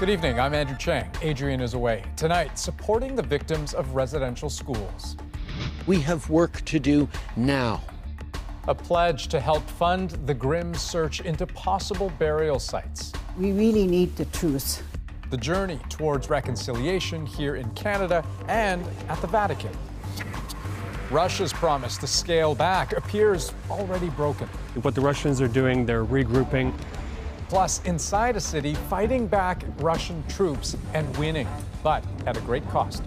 Good evening, I'm Andrew Chang. Adrian is away. Tonight, supporting the victims of residential schools. We have work to do now. A pledge to help fund the grim search into possible burial sites. We really need the truth. The journey towards reconciliation here in Canada and at the Vatican. Russia's promise to scale back appears already broken. What the Russians are doing, they're regrouping. Plus, inside a city, fighting back Russian troops and winning, but at a great cost.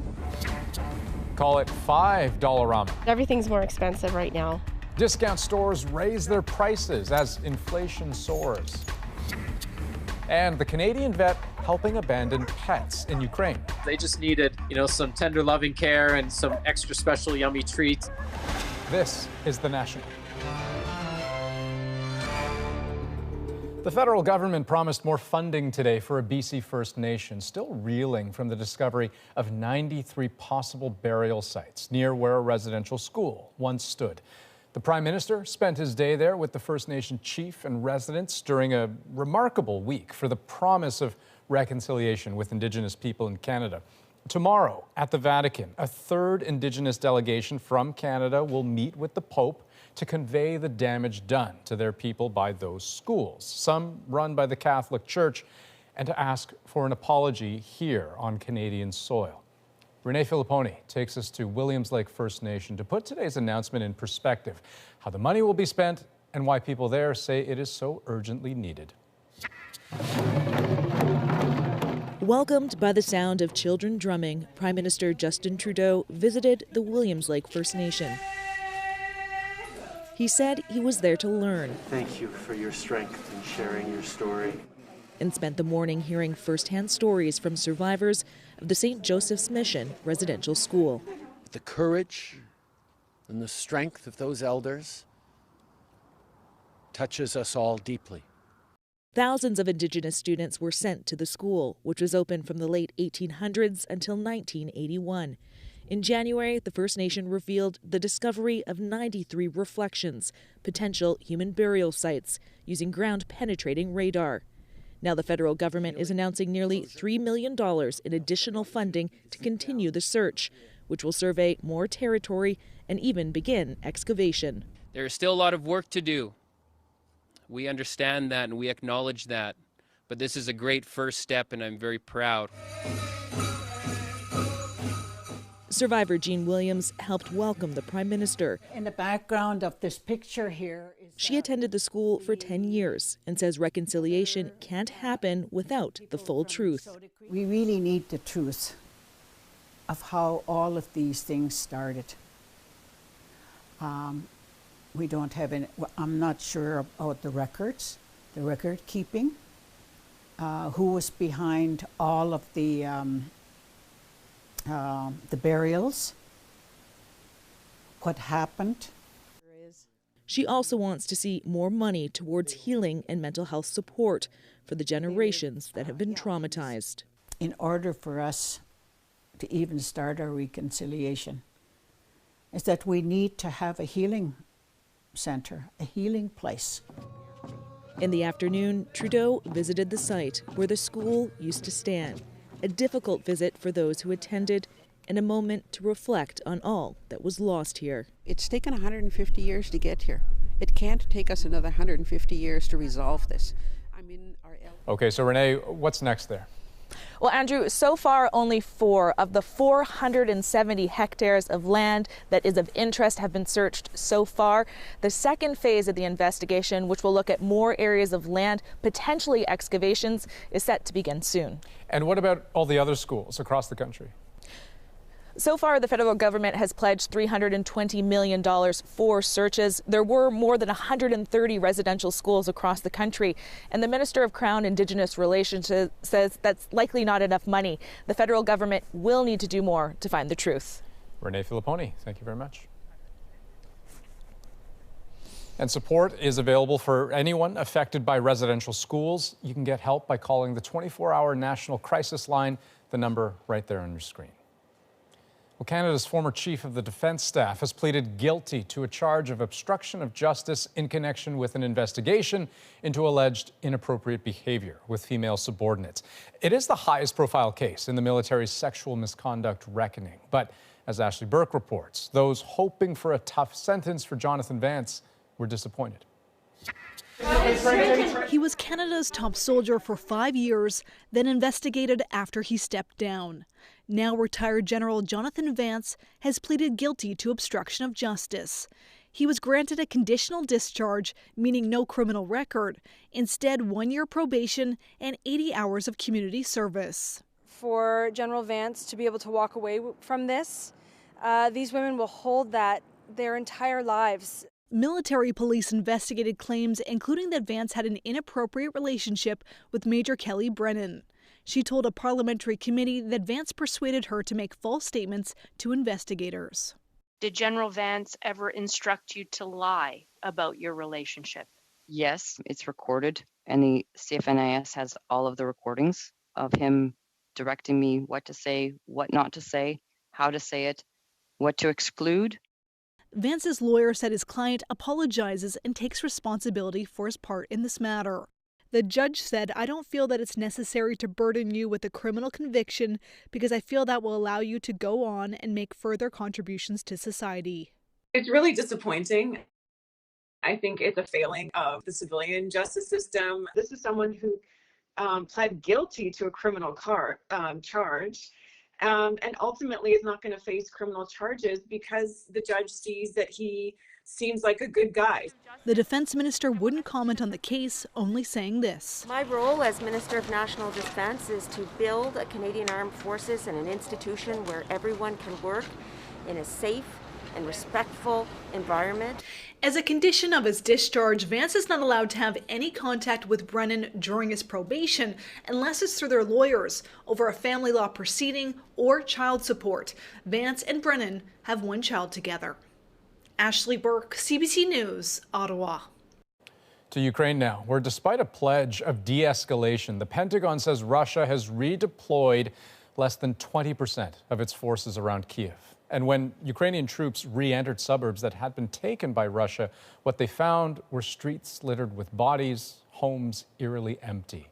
Call it $5 Dollarama. Everything's more expensive right now. Discount stores raise their prices as inflation soars. And the Canadian vet helping abandon pets in Ukraine. They just needed, some tender loving care and some extra special yummy treats. This is The National. The federal government promised more funding today for a BC First Nation still reeling from the discovery of 93 possible burial sites near where a residential school once stood. The Prime Minister spent his day there with the First Nation chief and residents during a remarkable week for the promise of reconciliation with Indigenous people in Canada. Tomorrow at the Vatican, a third Indigenous delegation from Canada will meet with the Pope to convey the damage done to their people by those schools, some run by the Catholic Church, and to ask for an apology here on Canadian soil. Renee Filipponi takes us to Williams Lake First Nation to put today's announcement in perspective, how the money will be spent and why people there say it is so urgently needed. Welcomed by the sound of children drumming, Prime Minister Justin Trudeau visited the Williams Lake First Nation. He said he was there to learn. Thank you for your strength in sharing your story. And spent the morning hearing firsthand stories from survivors of the St. Joseph's Mission residential school. The courage and the strength of those elders touches us all deeply. Thousands of Indigenous students were sent to the school, which was open from the late 1800s until 1981. In January, the First Nation revealed the discovery of 93 reflections, potential human burial sites, using ground-penetrating radar. Now the federal government is announcing nearly $3 million in additional funding to continue the search, which will survey more territory and even begin excavation. There is still a lot of work to do. We understand that and we acknowledge that, but this is a great first step and I'm very proud. Survivor Jean Williams helped welcome the Prime Minister. In the background of this picture here is She attended the school for 10 years and says reconciliation can't happen without the full truth. We really need the truth of how all of these things started. We don't have any, I'm not sure about the records, the record keeping, who was behind all of the burials, what happened. She also wants to see more money towards healing and mental health support for the generations that have been traumatized. In order for us to even start our reconciliation, is that we need to have a healing center, a healing place. In the afternoon, Trudeau visited the site where the school used to stand. A difficult visit for those who attended and a moment to reflect on all that was lost here. It's taken 150 years to get here. It can't take us another 150 years to resolve this. Okay, so Renee, what's next there? Well, Andrew, so far only 4 of the 470 hectares of land that is of interest have been searched so far. The second phase of the investigation, which will look at more areas of land, potentially excavations, is set to begin soon. And what about all the other schools across the country? So far, the federal government has pledged $320 million for searches. There were more than 130 residential schools across the country, and the Minister of Crown Indigenous Relations says that's likely not enough money. The federal government will need to do more to find the truth. Renee Filipponi, thank you very much. And support is available for anyone affected by residential schools. You can get help by calling the 24-hour National Crisis Line, the number right there on your screen. Well, Canada's former chief of the defense staff has pleaded guilty to a charge of obstruction of justice in connection with an investigation into alleged inappropriate behavior with female subordinates. It is the highest profile case in the military's sexual misconduct reckoning. But as Ashley Burke reports, those hoping for a tough sentence for Jonathan Vance were disappointed. He was Canada's top soldier for 5 years, then investigated after he stepped down. Now retired General Jonathan Vance has pleaded guilty to obstruction of justice. He was granted a conditional discharge, meaning no criminal record, instead 1 year probation and 80 hours of community service. For General Vance to be able to walk away from this, these women will hold that their entire lives. Military police investigated claims including that Vance had an inappropriate relationship with Major Kelly Brennan. She told a parliamentary committee that Vance persuaded her to make false statements to investigators. Did General Vance ever instruct you to lie about your relationship? Yes, it's recorded, and the CFNIS has all of the recordings of him directing me what to say, what not to say, how to say it, what to exclude. Vance's lawyer said his client apologizes and takes responsibility for his part in this matter. The judge said, "I don't feel that it's necessary to burden you with a criminal conviction because I feel that will allow you to go on and make further contributions to society." It's really disappointing. I think it's a failing of the civilian justice system. This is someone who pled guilty to a criminal charge and ultimately is not going to face criminal charges because the judge sees that he seems like a good guy. The defense minister wouldn't comment on the case, only saying this. My role as Minister of National Defence is to build a Canadian Armed Forces and an institution where everyone can work in a safe and respectful environment. As a condition of his discharge, Vance is not allowed to have any contact with Brennan during his probation unless it's through their lawyers over a family law proceeding or child support. Vance and Brennan have one child together. Ashley Burke, CBC News, Ottawa. To Ukraine now, where despite a pledge of de-escalation, the Pentagon says Russia has redeployed less than 20% of its forces around Kyiv. And when Ukrainian troops re-entered suburbs that had been taken by Russia, what they found were streets littered with bodies, homes eerily empty.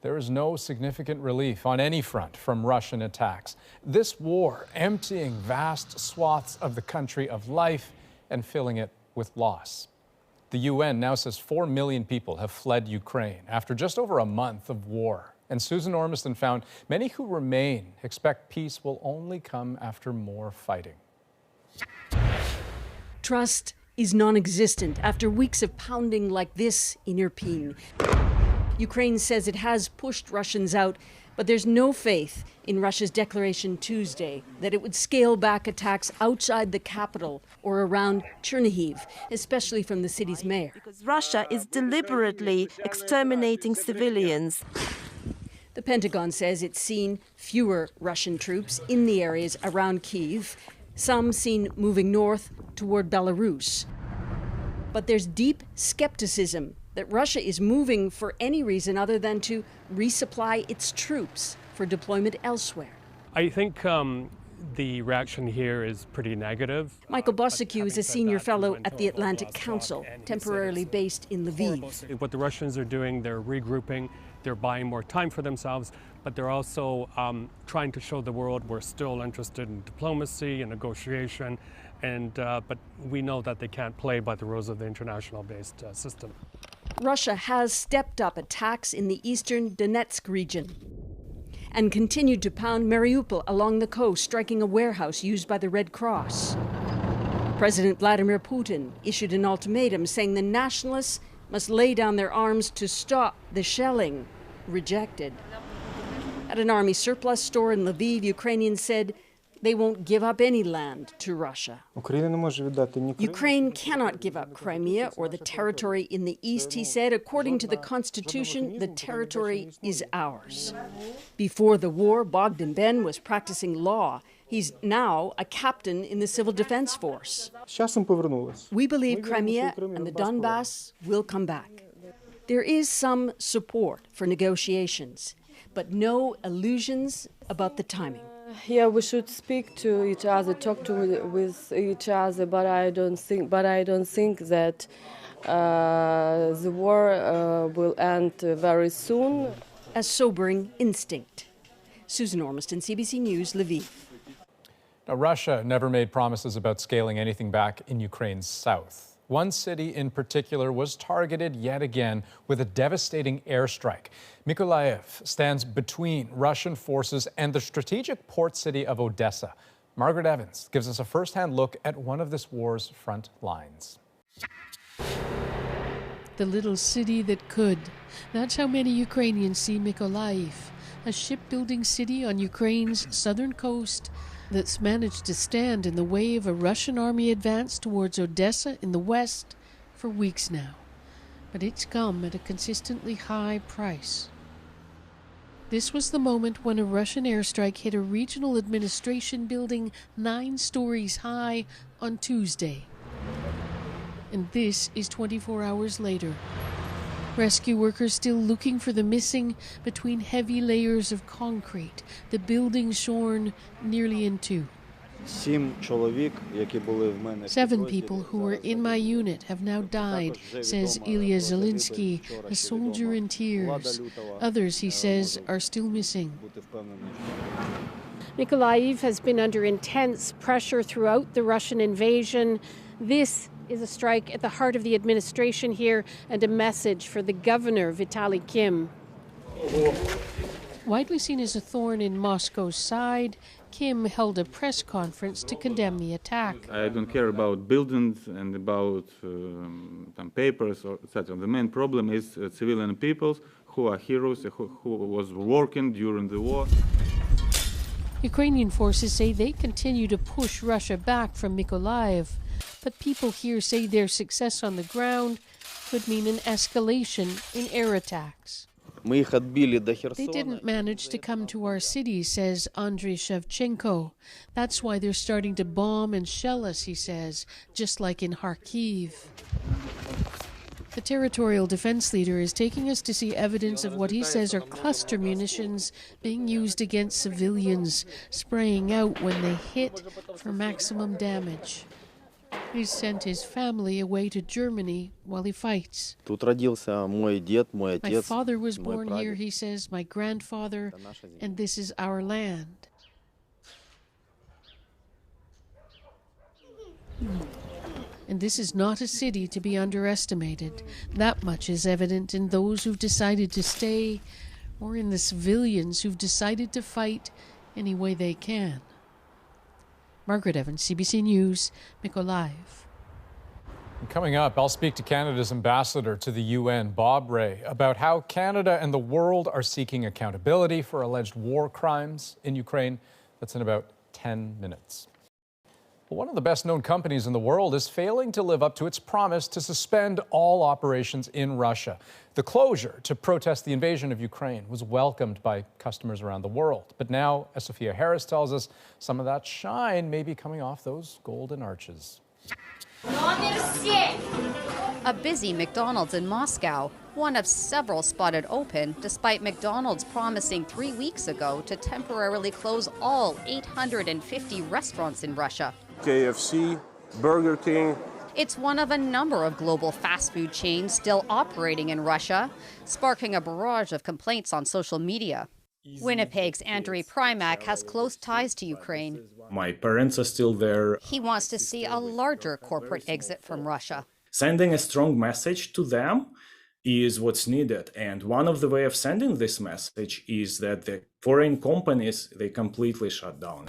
There is no significant relief on any front from Russian attacks. This war emptying vast swaths of the country of life and filling it with loss. The UN now says 4 million people have fled Ukraine after just over a month of war. And Susan Ormiston found many who remain expect peace will only come after more fighting. Trust is non-existent after weeks of pounding like this in Irpin. Ukraine says it has pushed Russians out, but there's no faith in Russia's declaration Tuesday that it would scale back attacks outside the capital or around Chernihiv, especially from the city's mayor. Because Russia is deliberately exterminating civilians. The Pentagon says it's seen fewer Russian troops in the areas around Kyiv, some seen moving north toward Belarus. But there's deep skepticism that Russia is moving for any reason other than to resupply its troops for deployment elsewhere. I think the reaction here is pretty negative. Michael Bosicue is a senior fellow at the Atlantic Council, temporarily based in Lviv. What the Russians are doing, they're regrouping, they're buying more time for themselves, but they're also trying to show the world we're still interested in diplomacy and negotiation, and but we know that they can't play by the rules of the international-based system. Russia has stepped up attacks in the eastern Donetsk region and continued to pound Mariupol along the coast, striking a warehouse used by the Red Cross. President Vladimir Putin issued an ultimatum saying the nationalists must lay down their arms to stop the shelling. Rejected. At an army surplus store in Lviv, Ukrainians said they won't give up any land to Russia. Ukraine cannot give up Crimea or the territory in the east, he said. According to the Constitution, the territory is ours. Before the war, Bogdan Ben was practicing law. He's now a captain in the Civil Defense Force. We believe Crimea and the Donbass will come back. There is some support for negotiations, but no illusions about the timing. Yeah, we should speak to each other, talk with each other, but I don't think that the war will end very soon. A sobering instinct. Susan Ormiston, CBC News, Lviv. Now, Russia never made promises about scaling anything back in Ukraine's south. One city in particular was targeted yet again with a devastating airstrike. Mykolaiv stands between Russian forces and the strategic port city of Odessa. Margaret Evans gives us a first-hand look at one of this war's front lines. The little city that could. That's how many Ukrainians see Mykolaiv, a shipbuilding city on Ukraine's southern coast that's managed to stand in the way of a Russian army advance towards Odessa in the west for weeks now. But it's come at a consistently high price. This was the moment when a Russian airstrike hit a regional administration building 9 stories high on Tuesday. And this is 24 hours later. Rescue workers still looking for the missing between heavy layers of concrete, the building shorn nearly in two. 7 people who were in my unit have now died, says Ilya Zelinsky, a soldier in tears. Others, he says, are still missing. Mykolaiv has been under intense pressure throughout the Russian invasion. This is a strike at the heart of the administration here and a message for the governor, Vitaly Kim. Widely seen as a thorn in Moscow's side, Kim held a press conference to condemn the attack. I don't care about buildings and about some papers or etc. The main problem is civilian people who are heroes, who was working during the war. Ukrainian forces say they continue to push Russia back from Mykolaiv, but people here say their success on the ground could mean an escalation in air attacks. They didn't manage to come to our city, says Andriy Shevchenko. That's why they're starting to bomb and shell us, he says, just like in Kharkiv. The territorial defense leader is taking us to see evidence of what he says are cluster munitions being used against civilians, spraying out when they hit for maximum damage. He's sent his family away to Germany while he fights. My father was born here, he says, my grandfather, and this is our land. And this is not a city to be underestimated. That much is evident in those who've decided to stay, or in the civilians who've decided to fight any way they can. Margaret Evans, CBC News, Mykolaiv. Coming up, I'll speak to Canada's ambassador to the UN, Bob Ray, about how Canada and the world are seeking accountability for alleged war crimes in Ukraine. That's in about 10 minutes. One of the best-known companies in the world is failing to live up to its promise to suspend all operations in Russia. The closure to protest the invasion of Ukraine was welcomed by customers around the world. But now, as Sophia Harris tells us, some of that shine may be coming off those golden arches. A busy McDonald's in Moscow, one of several spotted open, despite McDonald's promising 3 weeks ago to temporarily close all 850 restaurants in Russia. KFC, Burger King. It's one of a number of global fast food chains still operating in Russia, sparking a barrage of complaints on social media. Winnipeg's Andriy Primak has close ties to Ukraine. My parents are still there. He wants to see a larger corporate exit from Russia. Sending a strong message to them is what's needed. And one of the ways of sending this message is that the foreign companies, they completely shut down.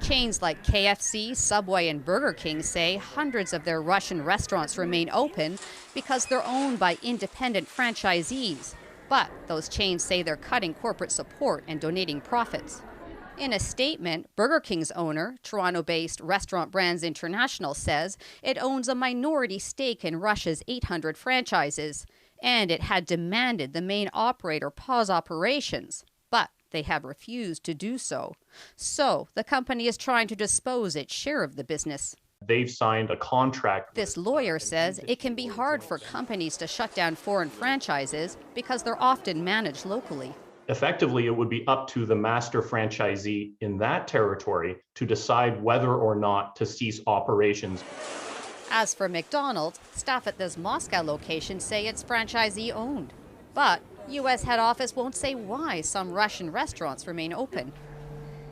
Chains like KFC, Subway, and Burger King say hundreds of their Russian restaurants remain open because they're owned by independent franchisees. But those chains say they're cutting corporate support and donating profits. In a statement, Burger King's owner, Toronto-based Restaurant Brands International, says it owns a minority stake in Russia's 800 franchises, and it had demanded the main operator pause operations. But they have refused to do so. So the company is trying to dispose its share of the business. They've signed a contract. This lawyer says it can be hard for companies to shut down foreign franchises because they're often managed locally. Effectively, it would be up to the master franchisee in that territory to decide whether or not to cease operations. As for McDonald's, staff at this Moscow location say it's franchisee owned. But U.S. head office won't say why some Russian restaurants remain open.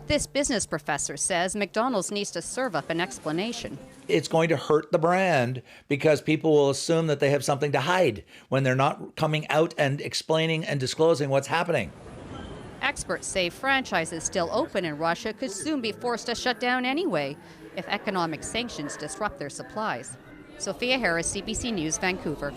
This business professor says McDonald's needs to serve up an explanation. It's going to hurt the brand because people will assume that they have something to hide when they're not coming out and explaining and disclosing what's happening. Experts say franchises still open in Russia could soon be forced to shut down anyway if economic sanctions disrupt their supplies. Sophia Harris, CBC News, Vancouver.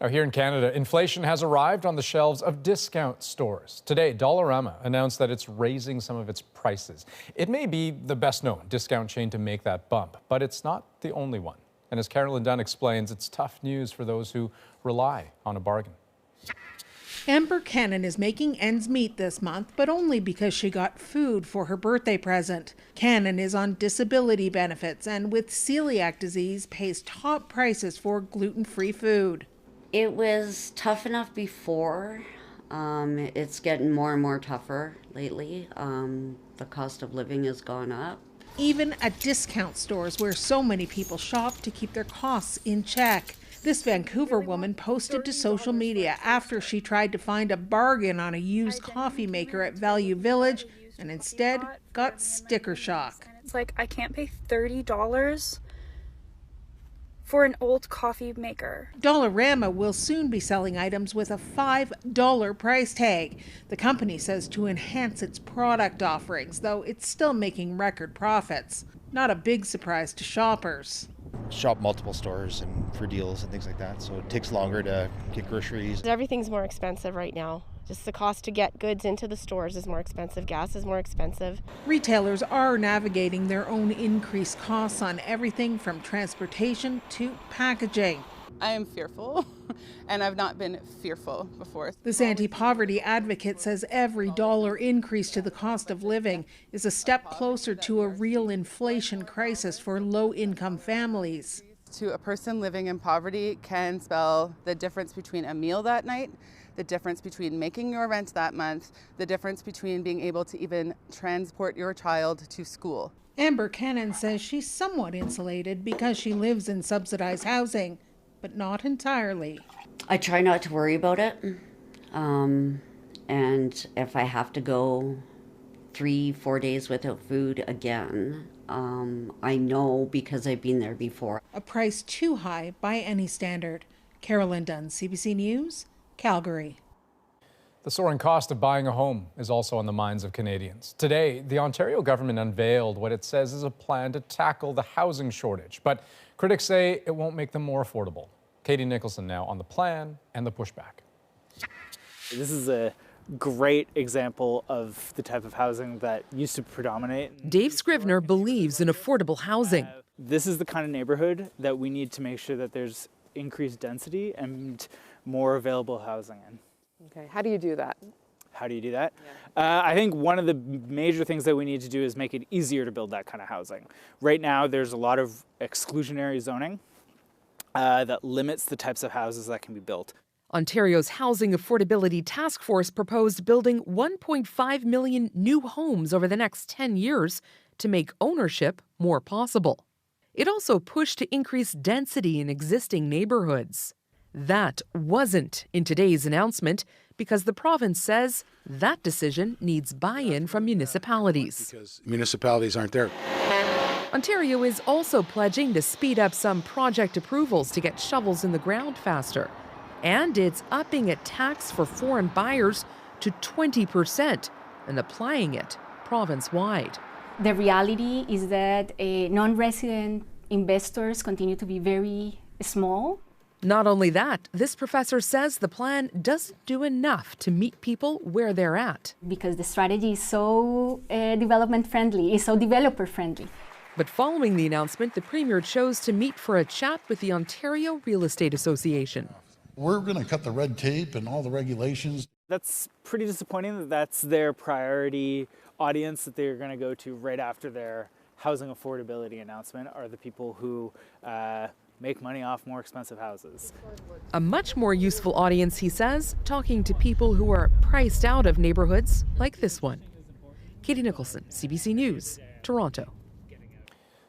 Now here in Canada, inflation has arrived on the shelves of discount stores. Today, Dollarama announced that it's raising some of its prices. It may be the best known discount chain to make that bump, but it's not the only one. And as Carolyn Dunn explains, it's tough news for those who rely on a bargain. Amber Cannon is making ends meet this month, but only because she got food for her birthday present. Cannon is on disability benefits and with celiac disease pays top prices for gluten-free food. It was tough enough before. It's getting more and more tougher lately. The cost of living has gone up. Even at discount stores where so many people shop to keep their costs in check. This Vancouver woman posted to social media after she tried to find a bargain on a used coffee maker at Value Village and instead got sticker shock. It's like, I can't pay $30 for an old coffee maker. Dollarama will soon be selling items with a $5 price tag. The company says to enhance its product offerings, though it's still making record profits. Not a big surprise to shoppers. Shop multiple stores and for deals and things like that, so it takes longer to get groceries. Everything's more expensive right now. Just the cost to get goods into the stores is more expensive. Gas is more expensive. Retailers are navigating their own increased costs on everything from transportation to packaging. I am fearful, and I've not been fearful before. This anti-poverty advocate says every dollar increase to the cost of living is a step closer to a real inflation crisis for low-income families. To a person living in poverty can spell the difference between a meal that night, the difference between making your rent that month, the difference between being able to even transport your child to school. Amber Cannon says she's somewhat insulated because she lives in subsidized housing, but not entirely. I try not to worry about it. And if I have to go 3-4 days without food again, I know because I've been there before. A price too high by any standard. Carolyn Dunn, CBC News, Calgary. The soaring cost of buying a home is also on the minds of Canadians. Today, the Ontario government unveiled what it says is a plan to tackle the housing shortage, but critics say it won't make them more affordable. Katie Nicholson now on the plan and the pushback. This is a great example of the type of housing that used to predominate. Dave Scrivener believes in affordable housing. This is the kind of neighborhood that we need to make sure that there's increased density and more available housing in. Okay, how do you do that? How do you do that? I think one of the major things that we need to do is make it easier to build that kind of housing. Right now, there's a lot of exclusionary zoning that limits the types of houses that can be built. Ontario's Housing Affordability Task Force proposed building 1.5 million new homes over the next 10 years to make ownership more possible. It also pushed to increase density in existing neighborhoods. That wasn't in today's announcement because the province says that decision needs buy-in from municipalities. Because municipalities aren't there. Ontario is also pledging to speed up some project approvals to get shovels in the ground faster. And it's upping a tax for foreign buyers to 20% and applying it province-wide. The reality is that non-resident investors continue to be very small. Not only that, this professor says the plan doesn't do enough to meet people where they're at. Because the strategy is so development-friendly, is so developer-friendly. But following the announcement, the Premier chose to meet for a chat with the Ontario Real Estate Association. We're going to cut the red tape and all the regulations. That's pretty disappointing that that's their priority audience that they're going to go to right after their housing affordability announcement are the people who make money off more expensive houses. A much more useful audience, he says, talking to people who are priced out of neighborhoods like this one. Katie Nicholson, CBC News, Toronto.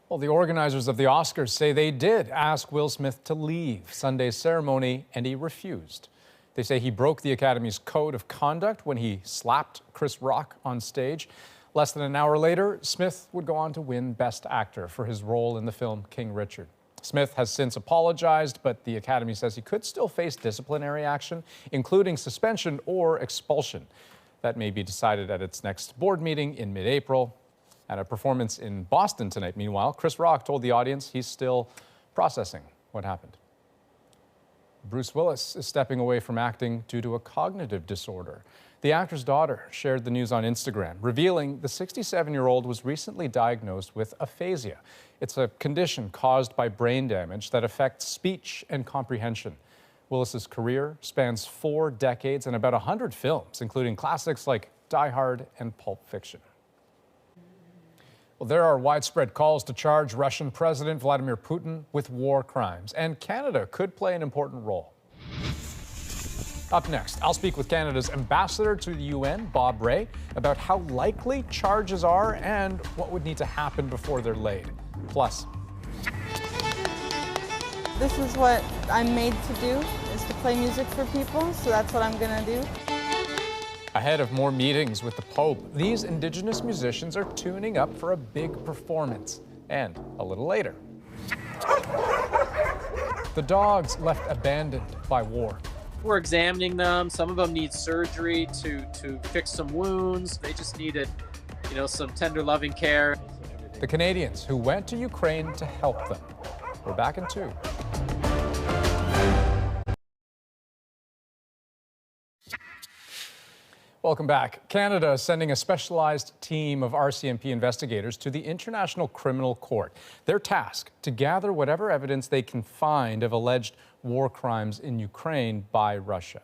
Well, the organizers of the Oscars say they did ask Will Smith to leave Sunday's ceremony, and he refused. They say he broke the Academy's code of conduct when he slapped Chris Rock on stage. Less than an hour later, Smith would go on to win Best Actor for his role in the film King Richard. Smith has since apologized, but the Academy says he could still face disciplinary action, including suspension or expulsion. That may be decided at its next board meeting in mid-April. At a performance in Boston tonight, meanwhile, Chris Rock told the audience he's still processing what happened. Bruce Willis is stepping away from acting due to a cognitive disorder. The actor's daughter shared the news on Instagram, revealing the 67-year-old was recently diagnosed with aphasia. It's a condition caused by brain damage that affects speech and comprehension. Willis's career spans 4 decades and about 100 films, including classics like Die Hard and Pulp Fiction. Well, there are widespread calls to charge Russian President Vladimir Putin with war crimes, and Canada could play an important role. Up next, I'll speak with Canada's ambassador to the UN, Bob Rae, about how likely charges are and what would need to happen before they're laid. Plus, this is what I'm made to do, is to play music for people, so that's what I'm gonna do. ahead of more meetings with the Pope, these Indigenous musicians are tuning up for a big performance. And a little later, the dogs left abandoned by war. We're examining them. Some of them need surgery to fix some wounds. They just needed, some tender, loving care. The Canadians who went to Ukraine to help them. We're back in 2. Welcome back. Canada is sending a specialized team of RCMP investigators to the International Criminal Court. Their task to gather whatever evidence they can find of alleged war crimes in Ukraine by Russia.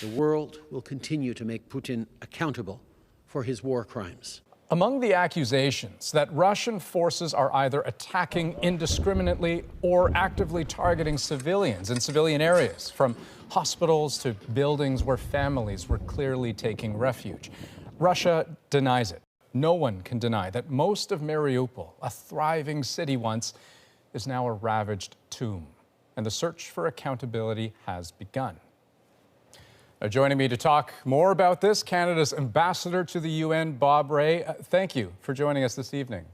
The world will continue to make Putin accountable for his war crimes. Among the accusations that Russian forces are either attacking indiscriminately or actively targeting civilians in civilian areas, from hospitals to buildings where families were clearly taking refuge. Russia denies it. No one can deny that most of Mariupol, a thriving city once, is now a ravaged tomb. And the search for accountability has begun. Joining me to talk more about this, Canada's ambassador to the UN, Bob Rae. Thank you for joining us this evening.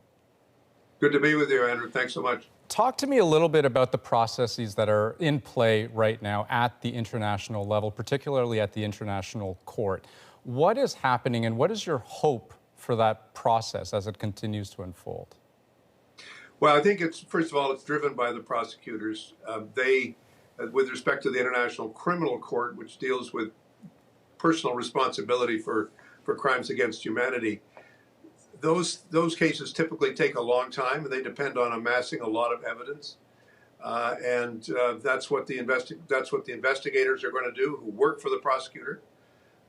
Good to be with you, Andrew. Thanks so much. Talk to me a little bit about the processes that are in play right now at the international level, particularly at the International Court. What is happening and what is your hope for that process as it continues to unfold? Well, I think first of all, it's driven by the prosecutors. With respect to the International Criminal Court, which deals with personal responsibility for crimes against humanity, those cases typically take a long time, and they depend on amassing a lot of evidence. That's what the investigators are going to do, who work for the prosecutor.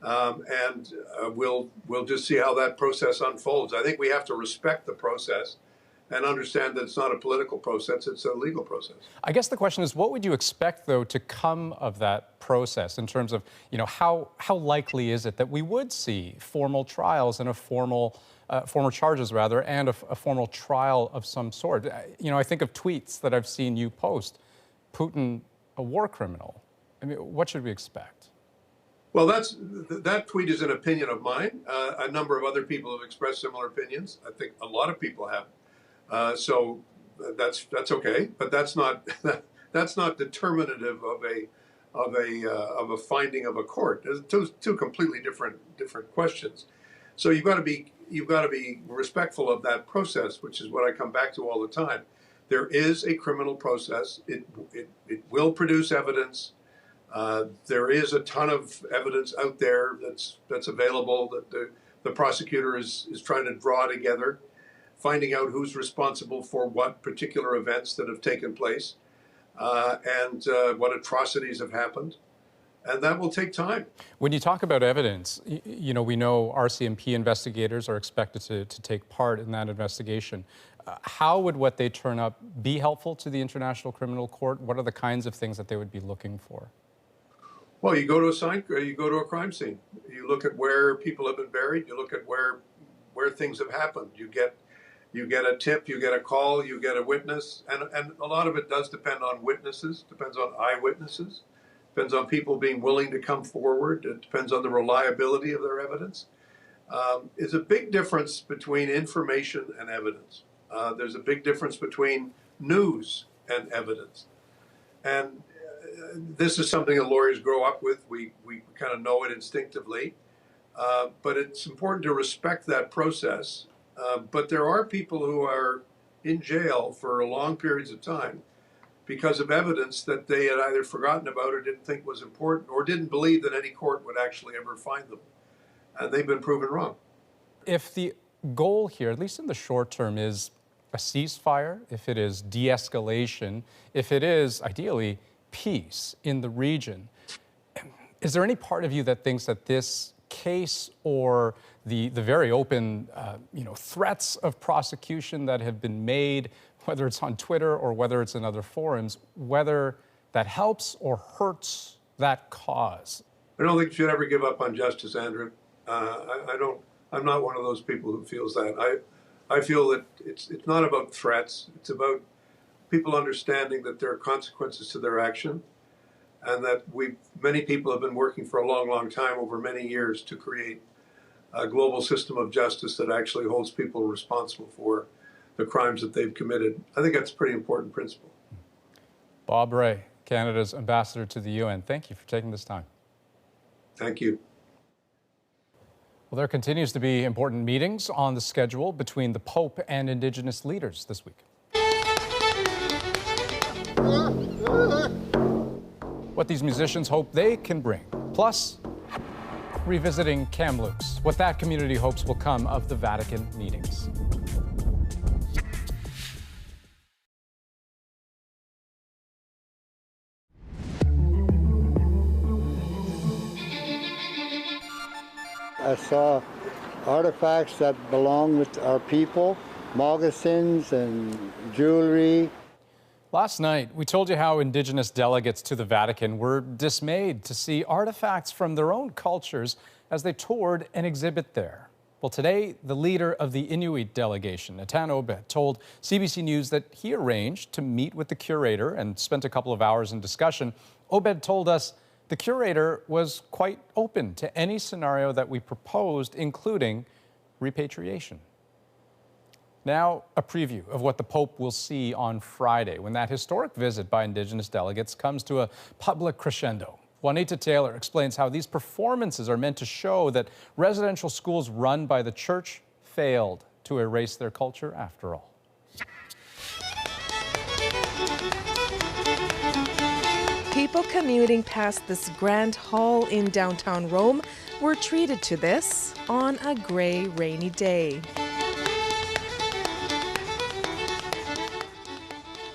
We'll just see how that process unfolds. I think we have to respect the process and understand that it's not a political process, it's a legal process. I guess the question is, what would you expect, though, to come of that process in terms of, how likely is it that we would see formal trials and formal charges, and a formal trial of some sort? I think of tweets that I've seen you post. Putin, a war criminal. I mean, what should we expect? Well, that tweet is an opinion of mine. A number of other people have expressed similar opinions. I think a lot of people have. So that's okay, but that's not determinative of a finding of a court. There's two completely different questions. So you've got to be respectful of that process, which is what I come back to all the time. There is a criminal process. It will produce evidence. There is a ton of evidence out there that's available that the prosecutor is trying to draw together, finding out who's responsible for what particular events that have taken place, and what atrocities have happened. And that will take time. When you talk about evidence, we know RCMP investigators are expected to take part in that investigation. How would what they turn up be helpful to the International Criminal Court? What are the kinds of things that they would be looking for? Well, you go to a crime scene. You look at where people have been buried. You look at where things have happened. You get a tip, you get a call, you get a witness, and a lot of it does depend on witnesses. Depends on eyewitnesses. Depends on people being willing to come forward. It depends on the reliability of their evidence. There's a big difference between information and evidence. There's a big difference between news and evidence. And this is something that lawyers grow up with. We kind of know it instinctively. But it's important to respect that process. But there are people who are in jail for long periods of time because of evidence that they had either forgotten about or didn't think was important or didn't believe that any court would actually ever find them. And they've been proven wrong. If the goal here, at least in the short term, is a ceasefire, if it is de-escalation, if it is, ideally, peace in the region, is there any part of you that thinks that this case or the very open threats of prosecution that have been made, whether it's on Twitter or whether it's in other forums, whether that helps or hurts that cause? I don't think you should ever give up on justice, Andrew. I'm not one of those people who feels that. I feel that it's not about threats. It's about people understanding that there are consequences to their action, and that many people have been working for a long, long time, over many years, to create a global system of justice that actually holds people responsible for the crimes that they've committed. I think that's a pretty important principle. Bob Rae, Canada's ambassador to the UN, thank you for taking this time. Thank you. Well, there continues to be important meetings on the schedule between the Pope and Indigenous leaders this week. What these musicians hope they can bring. Plus, revisiting Kamloops, what that community hopes will come of the Vatican meetings. I saw artifacts that belong with our people, moccasins and jewelry. Last night, we told you how Indigenous delegates to the Vatican were dismayed to see artifacts from their own cultures as they toured an exhibit there. Well, today, the leader of the Inuit delegation, Natan Obed, told CBC News that he arranged to meet with the curator and spent a couple of hours in discussion. Obed told us the curator was quite open to any scenario that we proposed, including repatriation. Now, a preview of what the Pope will see on Friday when that historic visit by Indigenous delegates comes to a public crescendo. Juanita Taylor explains how these performances are meant to show that residential schools run by the church failed to erase their culture after all. People commuting past this grand hall in downtown Rome were treated to this on a gray, rainy day.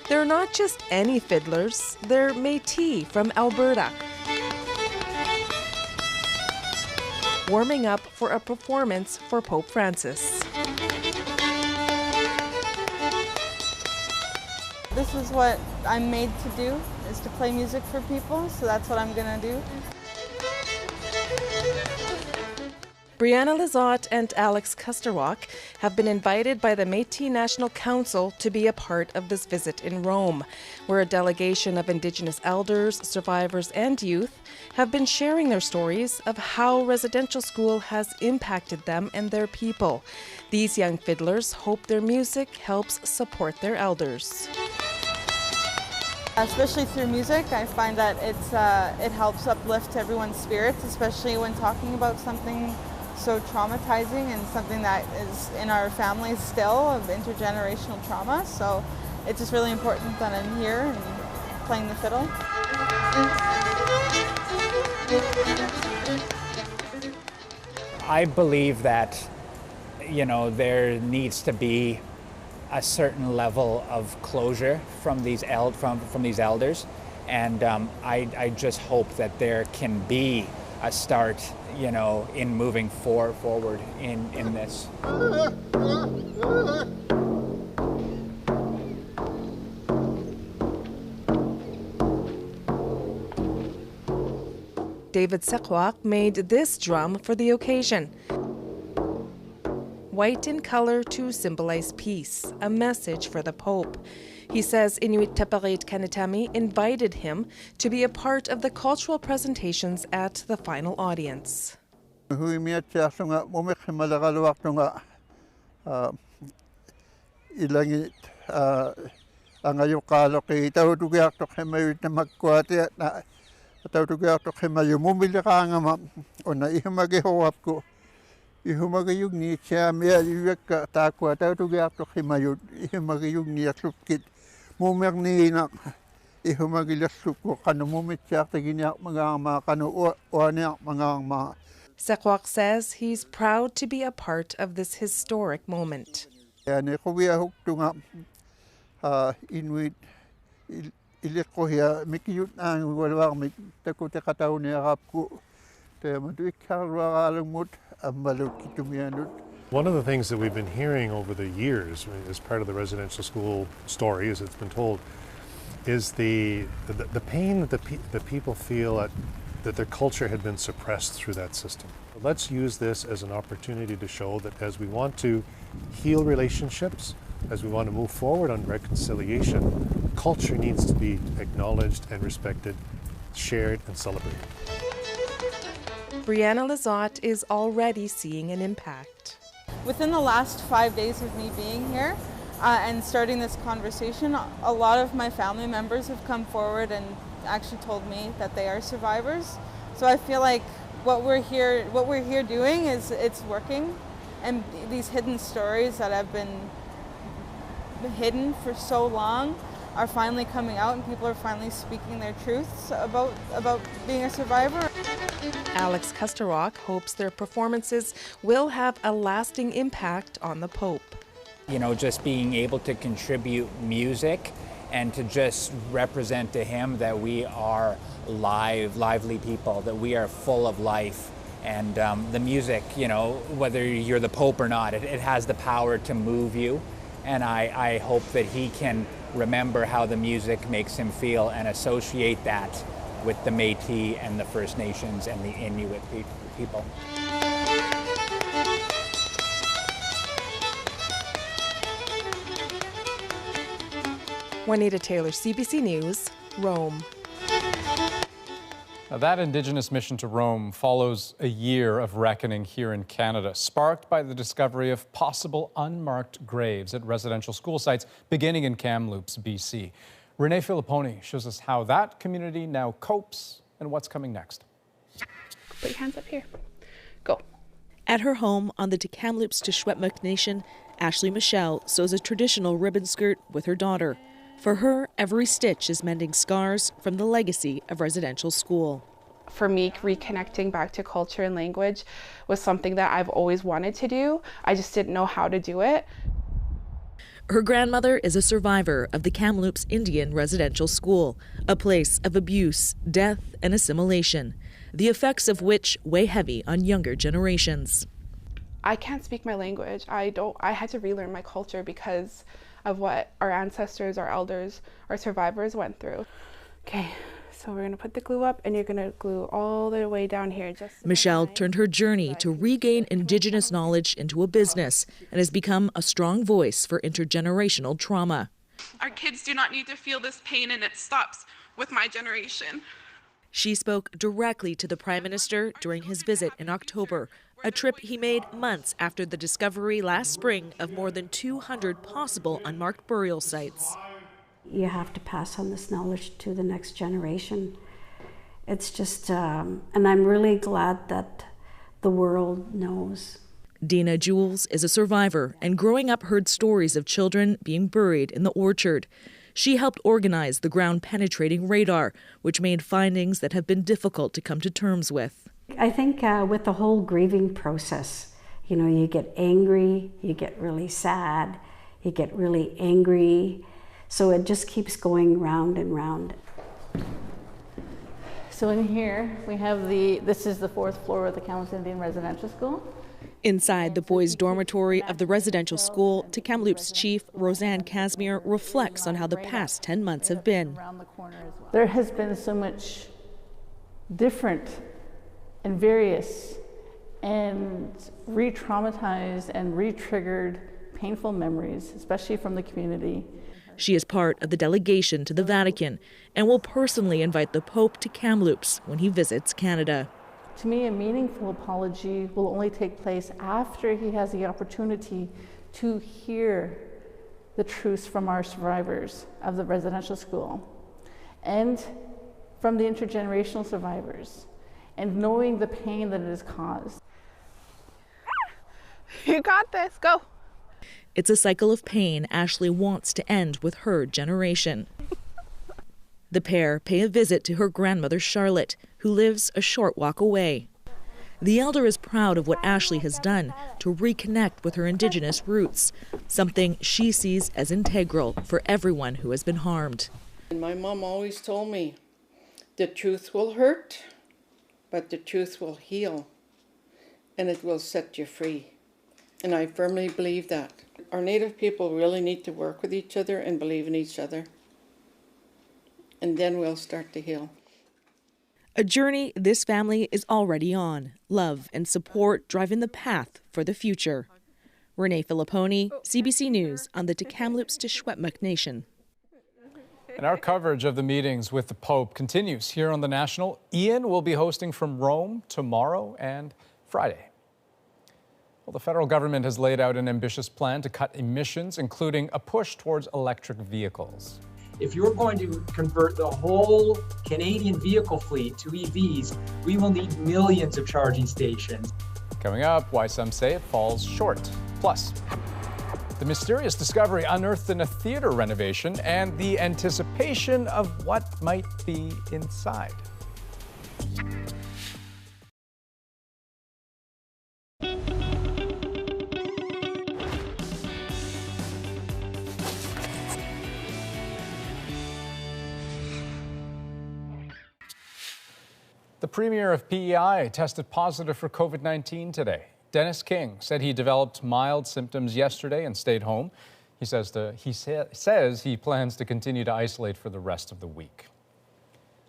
They're not just any fiddlers, they're Métis from Alberta, warming up for a performance for Pope Francis. This is what I'm made to do, is to play music for people, so that's what I'm gonna do. Brianna Lizotte and Alex Kusterwalk have been invited by the Métis National Council to be a part of this visit in Rome, where a delegation of Indigenous elders, survivors, and youth have been sharing their stories of how residential school has impacted them and their people. These young fiddlers hope their music helps support their elders. Especially through music, I find that it helps uplift everyone's spirits, especially when talking about something so traumatizing and something that is in our families still of intergenerational trauma. So it's just really important that I'm here and playing the fiddle. I believe that, there needs to be a certain level of closure from these elders, and I just hope that there can be a start, in moving forward in this. David Sekwak made this drum for the occasion. White in color to symbolize peace, a message for the Pope. He says Inuit Teparit Kanetami invited him to be a part of the cultural presentations at the final audience. Sekwak says he's proud to be a part of this historic moment. One of the things that we've been hearing over the years as part of the residential school story, as it's been told, is the pain that the people feel that their culture had been suppressed through that system. Let's use this as an opportunity to show that as we want to heal relationships, as we want to move forward on reconciliation, culture needs to be acknowledged and respected, shared and celebrated. Brianna Lizotte is already seeing an impact. Within the last 5 days of me being here and starting this conversation, a lot of my family members have come forward and actually told me that they are survivors. So I feel like what we're here doing is it's working, and these hidden stories that have been hidden for so long are finally coming out, and people are finally speaking their truths about being a survivor. Alex Kusterok hopes their performances will have a lasting impact on the Pope. You know, just being able to contribute music and to just represent to him that we are lively people, that we are full of life. And the music, you know, whether you're the Pope or not, it has the power to move you. And I hope that he can remember how the music makes him feel and associate that with the Métis and the First Nations and the Inuit people. Juanita Taylor, CBC News, Rome. Now, that Indigenous mission to Rome follows a year of reckoning here in Canada, sparked by the discovery of possible unmarked graves at residential school sites beginning in Kamloops, BC. Renee Filipponi shows us how that community now copes and what's coming next. Put your hands up here. Go. At her home on the Kamloops to Secwépemc Nation, Ashley Michelle sews a traditional ribbon skirt with her daughter. For her, every stitch is mending scars from the legacy of residential school. For me, reconnecting back to culture and language was something that I've always wanted to do. I just didn't know how to do it. Her grandmother is a survivor of the Kamloops Indian Residential School, a place of abuse, death, and assimilation, the effects of which weigh heavy on younger generations. I can't speak my language. I had to relearn my culture because of what our ancestors, our elders, our survivors went through. Okay, so we're gonna put the glue up and you're gonna glue all the way down here. Michelle turned her journey to regain Indigenous knowledge into a business and has become a strong voice for intergenerational trauma. Our kids do not need to feel this pain, and it stops with my generation. She spoke directly to the Prime Minister during his visit in October, a trip he made months after the discovery last spring of more than 200 possible unmarked burial sites. You have to pass on this knowledge to the next generation. It's just, and I'm really glad that the world knows. Dina Jules is a survivor and growing up heard stories of children being buried in the orchard. She helped organize the ground-penetrating radar, which made findings that have been difficult to come to terms with. I think with the whole grieving process, you know, you get angry, you get really sad, you get really angry. So it just keeps going round and round. So in here, we have this is the 4th floor of the Kamloops Indian Residential School. Inside the boys' dormitory of the residential school, Kamloops Chief Roseanne Casimir reflects on how the past 10 months have been. There has been so much different and various and re-traumatized and re-triggered painful memories, especially from the community. She is part of the delegation to the Vatican and will personally invite the Pope to Kamloops when he visits Canada. To me, a meaningful apology will only take place after he has the opportunity to hear the truths from our survivors of the residential school and from the intergenerational survivors, and knowing the pain that it has caused. You got this, go. It's a cycle of pain Ashley wants to end with her generation. The pair pay a visit to her grandmother Charlotte, who lives a short walk away. The elder is proud of what Ashley has done to reconnect with her Indigenous roots, something she sees as integral for everyone who has been harmed. And my mom always told me, the truth will hurt, but the truth will heal, and it will set you free. And I firmly believe that. Our Native people really need to work with each other and believe in each other, and then we'll start to heal. A journey this family is already on. Love and support driving the path for the future. Renee Filipponi, CBC News on the Kamloops to Secwepemc Nation. And our coverage of the meetings with the Pope continues here on The National. Ian will be hosting from Rome tomorrow and Friday. Well, the federal government has laid out an ambitious plan to cut emissions, including a push towards electric vehicles. If you're going to convert the whole Canadian vehicle fleet to EVs, we will need millions of charging stations. Coming up, why some say it falls short. Plus, the mysterious discovery unearthed in a theater renovation and the anticipation of what might be inside. The premier of P.E.I. tested positive for COVID-19 today. Dennis King said he developed mild symptoms yesterday and stayed home. He says he plans to continue to isolate for the rest of the week.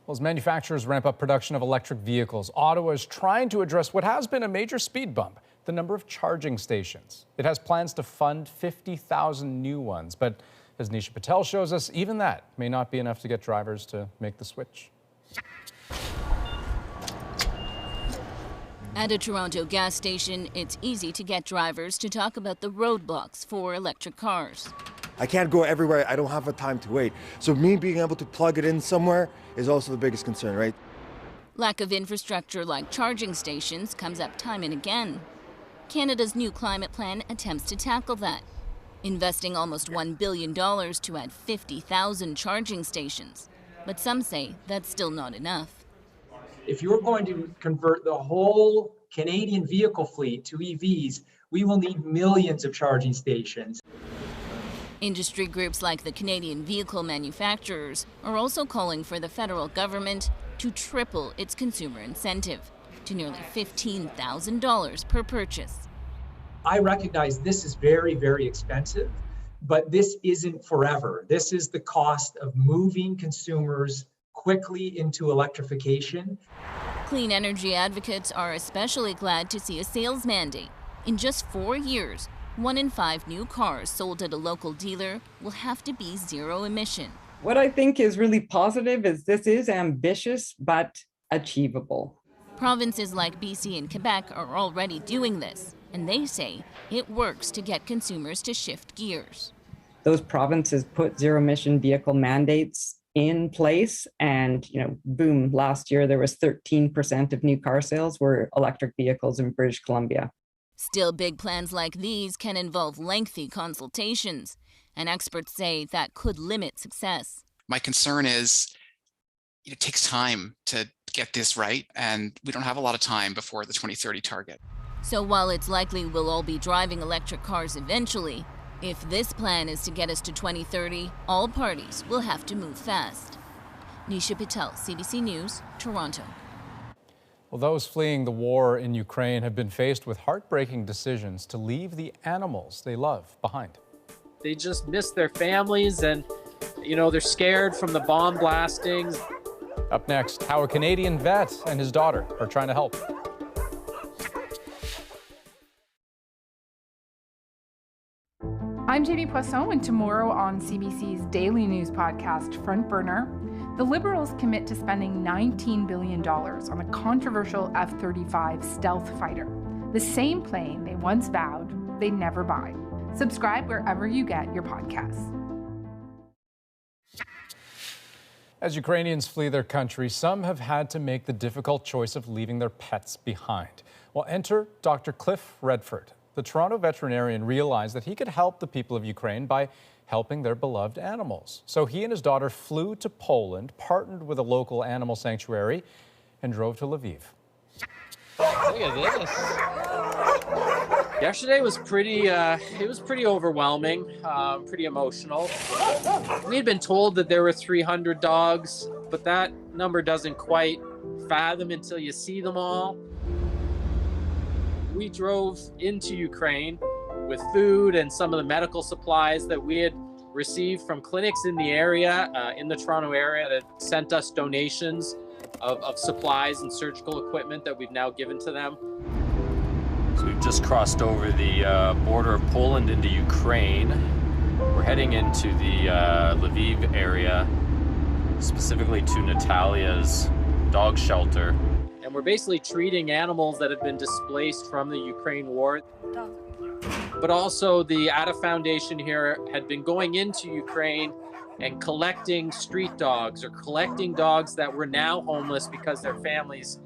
Well, as manufacturers ramp up production of electric vehicles, Ottawa is trying to address what has been a major speed bump, the number of charging stations. It has plans to fund 50,000 new ones, but as Nisha Patel shows us, even that may not be enough to get drivers to make the switch. At a Toronto gas station, it's easy to get drivers to talk about the roadblocks for electric cars. I can't go everywhere. I don't have the time to wait. So me being able to plug it in somewhere is also the biggest concern, right? Lack of infrastructure like charging stations comes up time and again. Canada's new climate plan attempts to tackle that, investing almost $1 billion to add 50,000 charging stations. But some say that's still not enough. If you're going to convert the whole Canadian vehicle fleet to EVs, we will need millions of charging stations. Industry groups like the Canadian vehicle manufacturers are also calling for the federal government to triple its consumer incentive to nearly $15,000 per purchase. I recognize this is very, very expensive, but this isn't forever. This is the cost of moving consumers quickly into electrification. Clean energy advocates are especially glad to see a sales mandate. In just 4 years, 1 in 5 new cars sold at a local dealer will have to be zero emission. What I think is really positive is this is ambitious but achievable. Provinces like BC and Quebec are already doing this, and they say it works to get consumers to shift gears. Those provinces put zero emission vehicle mandates in place, and boom, last year there was 13% of new car sales were electric vehicles in British Columbia. Still, big plans like these can involve lengthy consultations, and experts say that could limit success. My concern is it takes time to get this right, and we don't have a lot of time before the 2030 target. So while it's likely we'll all be driving electric cars eventually, if this plan is to get us to 2030, all parties will have to move fast. Nisha Patel, CBC News, Toronto. Well, those fleeing the war in Ukraine have been faced with heartbreaking decisions to leave the animals they love behind. They just miss their families and, they're scared from the bomb blastings. Up next, how a Canadian vet and his daughter are trying to help. I'm Jamie Poisson, and tomorrow on CBC's daily news podcast, Front Burner, the Liberals commit to spending $19 billion on a controversial F-35 stealth fighter, the same plane they once vowed they'd never buy. Subscribe wherever you get your podcasts. As Ukrainians flee their country, some have had to make the difficult choice of leaving their pets behind. Well, enter Dr. Cliff Redford. The Toronto veterinarian realized that he could help the people of Ukraine by helping their beloved animals. So he and his daughter flew to Poland, partnered with a local animal sanctuary, and drove to Lviv. Look at this. Yesterday was pretty overwhelming, pretty emotional. We had been told that there were 300 dogs, but that number doesn't quite fathom until you see them all. We drove into Ukraine with food and some of the medical supplies that we had received from clinics in the area, in the Toronto area, that sent us donations of supplies and surgical equipment that we've now given to them. So we've just crossed over the border of Poland into Ukraine. We're heading into the Lviv area, specifically to Natalia's dog shelter. And we're basically treating animals that have been displaced from the Ukraine war. But also the Ada Foundation here had been going into Ukraine and collecting street dogs or collecting dogs that were now homeless because their families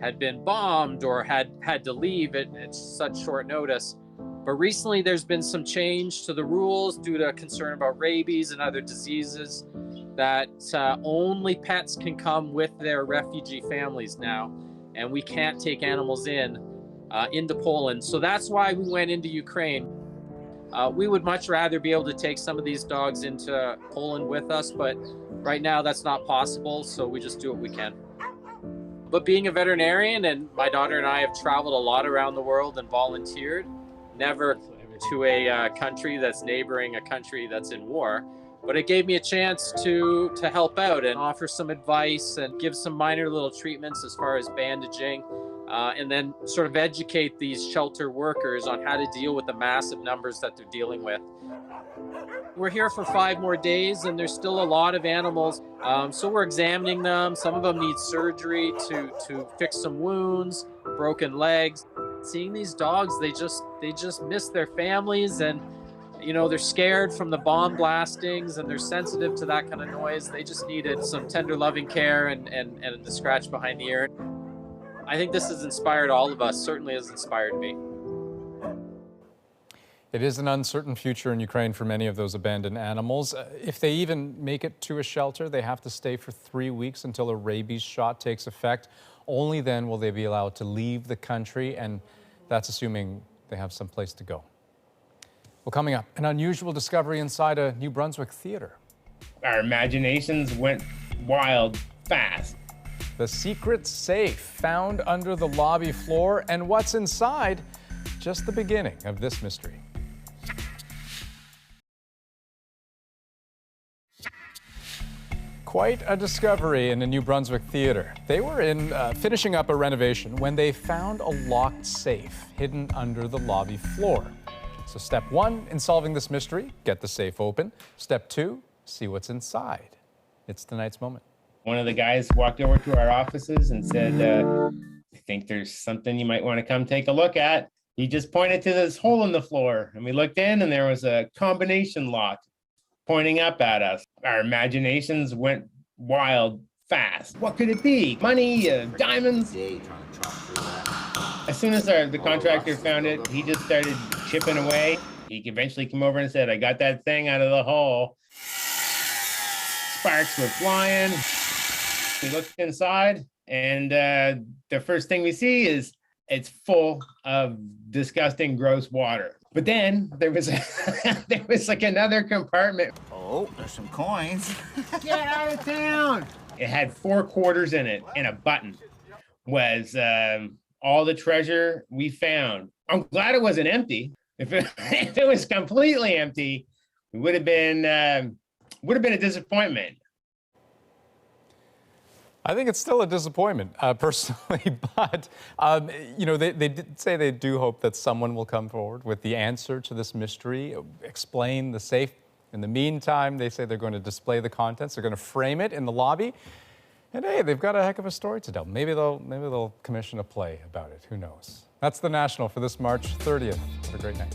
had been bombed or had to leave at such short notice. But recently there's been some change to the rules due to concern about rabies and other diseases, that only pets can come with their refugee families now, and we can't take animals into Poland. So that's why we went into Ukraine. We would much rather be able to take some of these dogs into Poland with us, but right now that's not possible, so we just do what we can. But being a veterinarian, and my daughter and I have traveled a lot around the world and volunteered, never to a country that's neighboring a country that's in war. But it gave me a chance to help out and offer some advice and give some minor little treatments as far as bandaging, and then sort of educate these shelter workers on how to deal with the massive numbers that they're dealing with. We're here for 5 more days, and there's still a lot of animals, so we're examining them. Some of them need surgery to fix some wounds, broken legs. Seeing these dogs, they just miss their families, and you know, they're scared from the bomb blastings and they're sensitive to that kind of noise. They just needed some tender, loving care and the scratch behind the ear. I think this has inspired all of us, certainly has inspired me. It is an uncertain future in Ukraine for many of those abandoned animals. If they even make it to a shelter, they have to stay for 3 weeks until a rabies shot takes effect. Only then will they be allowed to leave the country, and that's assuming they have some place to go. Well, coming up, an unusual discovery inside a New Brunswick theater. Our imaginations went wild fast. The secret safe found under the lobby floor, and what's inside, just the beginning of this mystery. Quite a discovery in a New Brunswick theater. They were finishing up a renovation when they found a locked safe hidden under the lobby floor. So step 1 in solving this mystery, get the safe open. Step 2, see what's inside. It's tonight's moment. One of the guys walked over to our offices and said, I think there's something you might want to come take a look at. He just pointed to this hole in the floor, and we looked in, and there was a combination lock pointing up at us. Our imaginations went wild fast. What could it be? Money, diamonds? As soon as the contractor found it, he just started chipping away. He eventually came over and said, I got that thing out of the hole. Sparks were flying. We looked inside, and the first thing we see is it's full of disgusting, gross water. But then there was like another compartment. Oh, there's some coins. Get out of town! It had 4 quarters in it, and a button was all the treasure we found. I'm glad it wasn't empty. If it was completely empty, it would have been a disappointment. I think it's still a disappointment, personally, but, you know, they did say they do hope that someone will come forward with the answer to this mystery, explain the safe. In the meantime, they say they're going to display the contents. They're going to frame it in the lobby. And hey, they've got a heck of a story to tell. Maybe they'll commission a play about it. Who knows? That's The National for this March 30th. Have a great night.